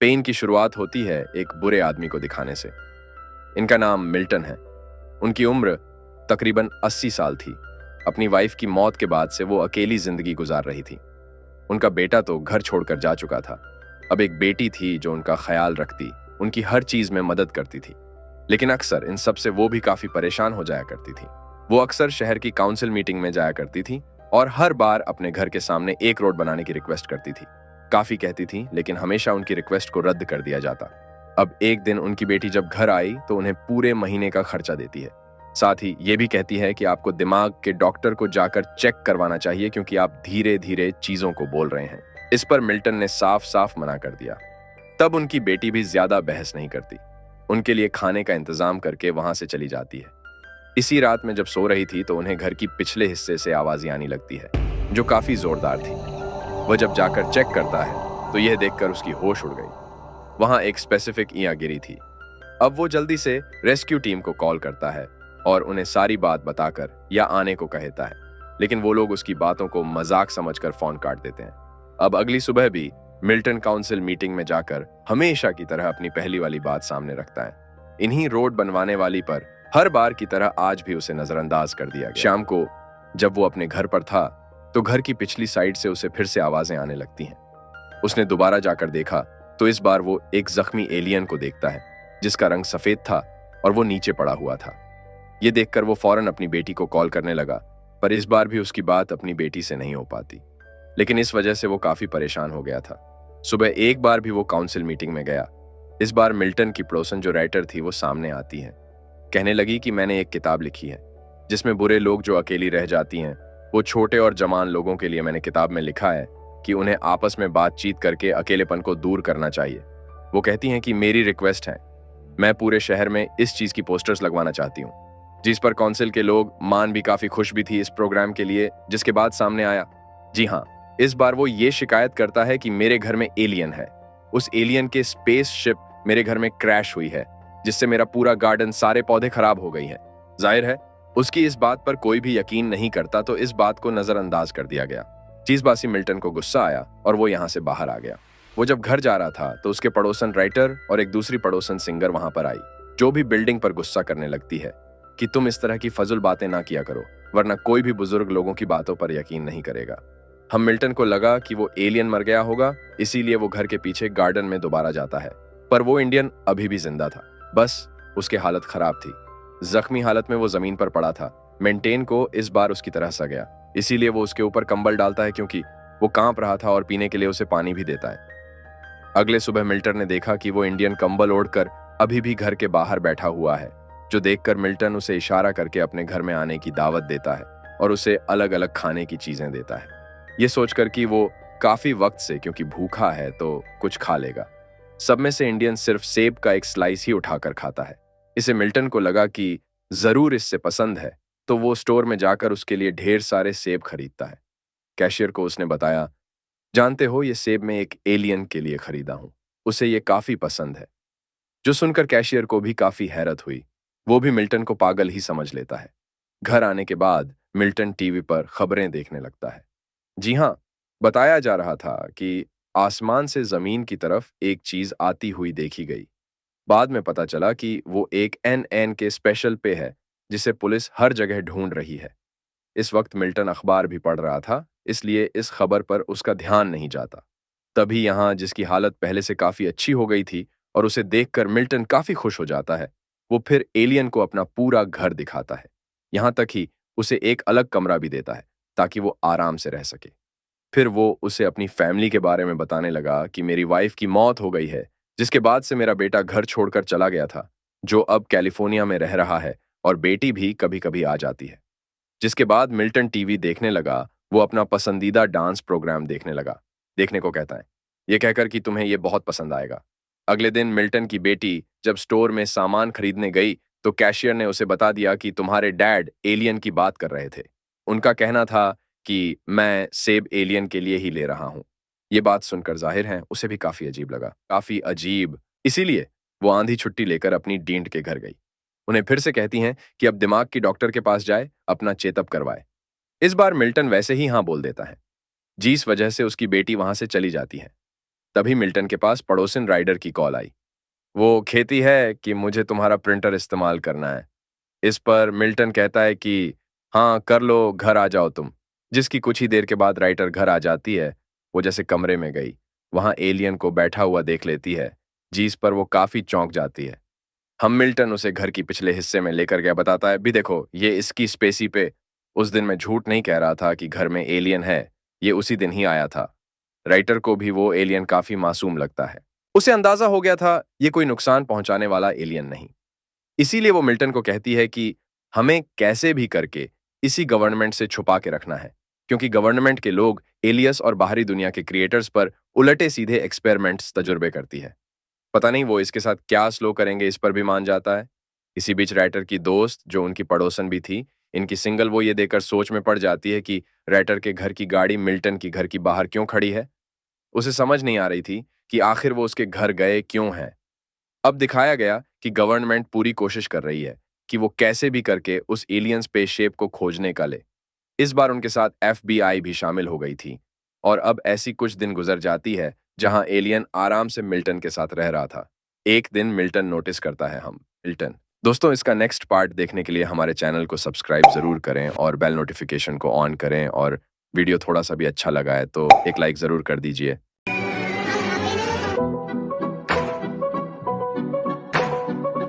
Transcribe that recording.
Pen की शुरुआत होती है एक बुरे आदमी को दिखाने से। इनका नाम मिल्टन है। उनकी उम्र तकरीबन 80 साल थी। अपनी वाइफ की मौत के बाद से वो अकेली जिंदगी गुजार रही थी। उनका बेटा तो घर छोड़कर जा चुका था। अब एक बेटी थी जो उनका ख्याल रखती, उनकी हर चीज में मदद करती थी। लेकिन अक्सर इन सब से वो भी काफी परेशान हो जाया करती थी। वो अक्सर शहर की काउंसिल मीटिंग में जाया करती थी और हर बार अपने घर के सामने एक रोड बनाने की रिक्वेस्ट करती थी। काफी कहती थी, लेकिन हमेशा उनकी रिक्वेस्ट को रद्द कर दिया जाता। अब एक दिन उनकी बेटी जब घर आई तो उन्हें पूरे महीने का खर्चा देती है। साथ ही ये भी कहती है कि आपको दिमाग के डॉक्टर को जाकर चेक करवाना चाहिए क्योंकि आप धीरे धीरे चीजों को बोल रहे हैं। इस पर मिल्टन ने साफ साफ मना कर दिया। तब उनकी बेटी भी ज्यादा बहस नहीं करती, उनके लिए खाने का इंतजाम करके वहां से चली जाती है। इसी रात में जब सो रही थी तो उन्हें घर की पिछले हिस्से से आवाजें आनी लगती है जो काफी जोरदार थी। वह जब जाकर चेक करता है तो यह देखकर उसकी होश उड़ गई। वहां एक स्पेसिफिक ईंट गिरी थी। अब वो जल्दी से रेस्क्यू टीम को कॉल करता है और उन्हें सारी बात बताकर या आने को कहता है, लेकिन वो लोग उसकी बातों को मजाक समझकर फोन काट देते हैं। अब अगली सुबह भी मिल्टन काउंसिल मीटिंग में जाकर हमेशा की तरह अपनी पहली वाली बात सामने रखता है। इन्हीं रोड बनवाने वाली पर हर बार की तरह आज भी उसे नजरअंदाज कर दिया गया। शाम को जब वो अपने घर पर था तो घर की पिछली साइड से उसे फिर से आवाजें आने लगती हैं। उसने दोबारा जाकर देखा तो इस बार वो एक जख्मी एलियन को देखता है जिसका रंग सफेद था और वो नीचे पड़ा हुआ था। ये देखकर वो फौरन अपनी बेटी को कॉल करने लगा, पर इस बार भी उसकी बात अपनी बेटी से नहीं हो पाती। लेकिन इस वजह से वो काफी परेशान हो गया था। सुबह एक बार भी वो काउंसिल मीटिंग में गया। इस बार मिल्टन की पड़ोसन जो राइटर थी वो सामने आती है। कहने लगी कि मैंने एक किताब लिखी है जिसमें बुरे लोग जो अकेली रह जाती हैं, वो छोटे और जवान लोगों के लिए मैंने किताब में लिखा है कि उन्हें आपस में बातचीत करके अकेलेपन को दूर करना चाहिए। वो कहती हैं कि मेरी रिक्वेस्ट है, मैं पूरे शहर में इस चीज की पोस्टर्स लगवाना चाहती हूँ, जिस पर काउंसिल के लोग मान भी काफी खुश भी थी इस प्रोग्राम के लिए, जिसके बाद सामने आया। जी हाँ, इस बार वो ये शिकायत करता है कि मेरे घर में एलियन है। उस एलियन के स्पेसशिप मेरे घर में क्रैश हुई है जिससे मेरा पूरा गार्डन, सारे पौधे खराब हो गई हैं। जाहिर है उसकी इस बात पर कोई भी यकीन नहीं करता, तो इस बात को नजरअंदाज कर दिया गया। चीजबासी मिल्टन को गुस्सा आया और वो यहाँ से बाहर आ गया। वो जब घर जा रहा था तो उसके पड़ोसन राइटर और एक दूसरी पड़ोसन सिंगर वहां पर आई, जो भी बिल्डिंग पर गुस्सा करने लगती है कि तुम इस तरह की फजुल बातें ना किया करो, वरना कोई भी बुजुर्ग लोगों की बातों पर यकीन नहीं करेगा। हम मिल्टन को लगा कि वो एलियन मर गया होगा, इसीलिए वो घर के पीछे गार्डन में दोबारा जाता है, पर वो इंडियन अभी भी जिंदा था, बस उसकी हालत खराब थी। जख्मी हालत में वो जमीन पर पड़ा था। मेंटेन को इस बार उसकी तरह सा गया, इसीलिए वो उसके ऊपर कंबल डालता है क्योंकि वो कांप रहा था और पीने के लिए उसे पानी भी देता है। अगले सुबह मिल्टन ने देखा कि वो इंडियन कंबल ओढ़कर अभी भी घर के बाहर बैठा हुआ है, जो देखकर मिल्टन उसे इशारा करके अपने घर में आने की दावत देता है और उसे अलग अलग खाने की चीजें देता है, ये सोचकर कि वो काफी वक्त से क्योंकि भूखा है तो कुछ खा लेगा। सब में से इंडियन सिर्फ सेब का एक स्लाइस ही उठाकर खाता है। इसे मिल्टन को लगा कि जरूर इससे पसंद है, तो वो स्टोर में जाकर उसके लिए ढेर सारे सेब खरीदता है। कैशियर को उसने बताया, जानते हो ये सेब मैं एक एलियन के लिए खरीदा हूं, उसे ये काफी पसंद है। जो सुनकर कैशियर को भी काफी हैरत हुई। वो भी मिल्टन को पागल ही समझ लेता है। घर आने के बाद मिल्टन टीवी पर खबरें देखने लगता है। जी हाँ, बताया जा रहा था कि आसमान से जमीन की तरफ एक चीज आती हुई देखी गई। बाद में पता चला कि वो एक एनएन के स्पेशल पे है जिसे पुलिस हर जगह ढूंढ रही है। इस वक्त मिल्टन अखबार भी पढ़ रहा था, इसलिए इस खबर पर उसका ध्यान नहीं जाता। तभी यहाँ जिसकी हालत पहले से काफी अच्छी हो गई थी और उसे देखकर मिल्टन काफी खुश हो जाता है, वो फिर एलियन को अपना पूरा घर दिखाता है। यहाँ तक ही उसे एक अलग कमरा भी देता है ताकि वो आराम से रह सके। फिर वो उसे अपनी फैमिली के बारे में बताने लगा कि मेरी वाइफ की मौत हो गई है, जिसके बाद से मेरा बेटा घर छोड़कर चला गया था, जो अब कैलिफोर्निया में रह रहा है, और बेटी भी कभी कभी आ जाती है। जिसके बाद मिल्टन टीवी देखने लगा। वो अपना पसंदीदा डांस प्रोग्राम देखने को कहता है, ये कहकर कि तुम्हें ये बहुत पसंद आएगा। अगले दिन मिल्टन की बेटी जब स्टोर में सामान खरीदने गई तो कैशियर ने उसे बता दिया कि तुम्हारे डैड एलियन की बात कर रहे थे। उनका कहना था कि मैं सेब एलियन के लिए ही ले रहा हूं। ये बात सुनकर जाहिर है उसे भी काफी अजीब लगा, काफी अजीब। इसीलिए वो आंधी छुट्टी लेकर अपनी डींट के घर गई। उन्हें फिर से कहती हैं कि अब दिमाग की डॉक्टर के पास जाए, अपना चेकअप करवाए। इस बार मिल्टन वैसे ही हाँ बोल देता है, जिस वजह से उसकी बेटी वहां से चली जाती है। तभी मिल्टन के पास पड़ोसिन राइडर की कॉल आई। वो कहती है कि मुझे तुम्हारा प्रिंटर इस्तेमाल करना है। इस पर मिल्टन कहता है कि हाँ, कर लो, घर आ जाओ तुम। जिसकी कुछ ही देर के बाद राइटर घर आ जाती है। वो जैसे कमरे में गई, वहां एलियन को बैठा हुआ देख लेती है, जिस पर वो काफी चौंक जाती है। हम मिल्टन उसे घर की पिछले हिस्से में लेकर गया, बताता है भी देखो ये इसकी स्पेसी पे। उस दिन मैं झूठ नहीं कह रहा था कि घर में एलियन है, ये उसी दिन ही आया था। राइटर को भी वो एलियन काफी मासूम लगता है। उसे अंदाजा हो गया था ये कोई नुकसान पहुंचाने वाला एलियन नहीं। इसीलिए वो मिल्टन को कहती है कि हमें कैसे भी करके इसी गवर्नमेंट से छुपा के रखना है, क्योंकि गवर्नमेंट के लोग एलियस और बाहरी दुनिया के क्रिएटर्स पर उलटे सीधे एक्सपेरिमेंट्स तजुर्बे करती है। पता नहीं वो इसके साथ क्या स्लो करेंगे, इस पर भी मान जाता है। इसी बीच राइटर की दोस्त जो उनकी पड़ोसन भी थी, इनकी सिंगल वो ये देखकर सोच में पड़ जाती है कि राइटर के घर की गाड़ी मिल्टन की घर की बाहर क्यों खड़ी है। उसे समझ नहीं आ रही थी कि आखिर वो उसके घर गए क्यों हैं। अब दिखाया गया कि गवर्नमेंट पूरी कोशिश कर रही है कि वो कैसे भी करके उस एलियन स्पेसशिप को खोजने का ले। इस बार उनके साथ एफबीआई भी शामिल हो गई थी। और अब ऐसी कुछ दिन गुजर जाती है जहां एलियन आराम से मिल्टन के साथ रह रहा था। एक दिन मिल्टन नोटिस करता है हम मिल्टन। दोस्तों, इसका नेक्स्ट पार्ट देखने के लिए हमारे चैनल को सब्सक्राइब जरूर करें और बेल नोटिफिकेशन को ऑन करें, और वीडियो थोड़ा सा भी अच्छा लगा है तो एक लाइक जरूर कर दीजिए।